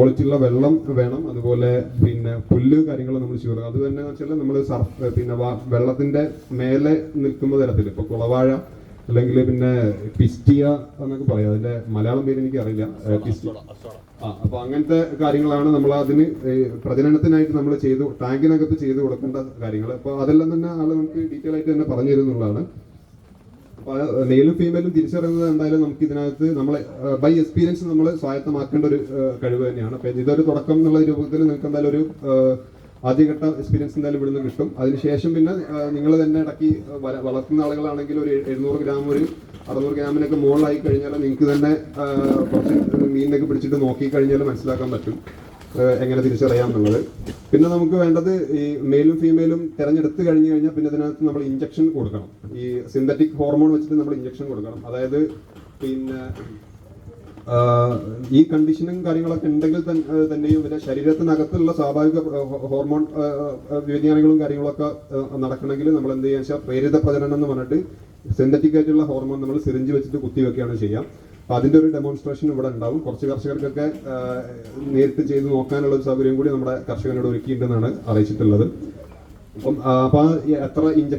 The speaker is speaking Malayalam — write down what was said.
ക്വാളിറ്റിയുള്ള വെള്ളം വേണം. അതുപോലെ പിന്നെ പുല്ല് കാര്യങ്ങൾ നമ്മൾ ഷുവർ അത് തന്നെ വെച്ചാൽ നമ്മൾ പിന്നെ വെള്ളത്തിന്റെ മേലെ നിൽക്കുന്ന തരത്തിൽ ഇപ്പോൾ കുളവാഴ അല്ലെങ്കിൽ പിന്നെ പിസ്റ്റിയ എന്നൊക്കെ പറയാം. അതിന്റെ മലയാളം പേര് എനിക്ക് അറിയില്ല. അപ്പൊ അങ്ങനത്തെ കാര്യങ്ങളാണ് നമ്മൾ അതിന് പ്രജനനത്തിനായിട്ട് നമ്മൾ ടാങ്കിനകത്ത് ചെയ്തു കൊടുക്കേണ്ട കാര്യങ്ങൾ. അപ്പൊ അതെല്ലാം തന്നെ ആള് നമുക്ക് ഡീറ്റെയിൽ ആയിട്ട് തന്നെ പറഞ്ഞു തരുന്നുള്ളതാണ്. മെയിലും ഫീമെയിലും തിരിച്ചറിയുന്നത് എന്തായാലും നമുക്ക് ഇതിനകത്ത് നമ്മളെ ബൈ എക്സ്പീരിയൻസ് നമ്മൾ സ്വായത്തമാക്കേണ്ട ഒരു കഴിവ് തന്നെയാണ്. അപ്പൊ ഇതൊരു തുടക്കം എന്നുള്ള രൂപത്തിൽ നിങ്ങൾക്ക് എന്തായാലും ഒരു ആദ്യഘട്ട എക്സ്പീരിയൻസ് എന്തായാലും ഇവിടുന്ന് കിട്ടും. അതിനുശേഷം പിന്നെ നിങ്ങൾ തന്നെ ഇടയ്ക്ക് വളർത്തുന്ന ആളുകളാണെങ്കിൽ ഒരു 700 ഗ്രാം ഒരു 600 ഗ്രാമിനൊക്കെ മുകളിലായി കഴിഞ്ഞാൽ നിങ്ങൾക്ക് തന്നെ കുറച്ച് മീനിനൊക്കെ പിടിച്ചിട്ട് നോക്കി കഴിഞ്ഞാൽ മനസ്സിലാക്കാൻ പറ്റും എങ്ങനെ തിരിച്ചറിയാം എന്നുള്ളത്. പിന്നെ നമുക്ക് വേണ്ടത് ഈ മെയിലും ഫീമെയിലും തിരഞ്ഞെടുത്ത് കഴിഞ്ഞു കഴിഞ്ഞാൽ പിന്നെ ഇതിനകത്ത് നമ്മൾ ഇഞ്ചക്ഷൻ കൊടുക്കണം. ഈ സിന്തറ്റിക് ഹോർമോൺ വെച്ചിട്ട് നമ്മൾ ഇഞ്ചക്ഷൻ കൊടുക്കണം. അതായത് പിന്നെ ഈ കണ്ടീഷനും കാര്യങ്ങളൊക്കെ ഉണ്ടെങ്കിൽ തന്നെയും പിന്നെ ശരീരത്തിനകത്തുള്ള സ്വാഭാവിക ഹോർമോൺ വ്യതിയാനങ്ങളും കാര്യങ്ങളൊക്കെ നടക്കണമെങ്കിൽ നമ്മൾ എന്ത് ചെയ്യാന്ന് വെച്ചാൽ പ്രേരിത പ്രജനനം എന്ന് പറഞ്ഞിട്ട് സിന്തറ്റിക് ആയിട്ടുള്ള ഹോർമോൺ നമ്മൾ സിറിഞ്ച് വെച്ചിട്ട് കുത്തിവെക്കുകയാണ് ചെയ്യാം. അപ്പൊ അതിന്റെ ഒരു ഡെമോൺസ്ട്രേഷൻ ഇവിടെ ഉണ്ടാവും. കുറച്ച് കർഷകർക്കൊക്കെ നേരിട്ട് ചെയ്ത് നോക്കാനുള്ള ഒരു സൗകര്യം കൂടി നമ്മുടെ കർഷകനോട് ഒരുക്കിയിട്ടുണ്ടെന്നാണ് അറിയിച്ചിട്ടുള്ളത്. അപ്പം എത്ര ഇഞ്ചക്ഷൻ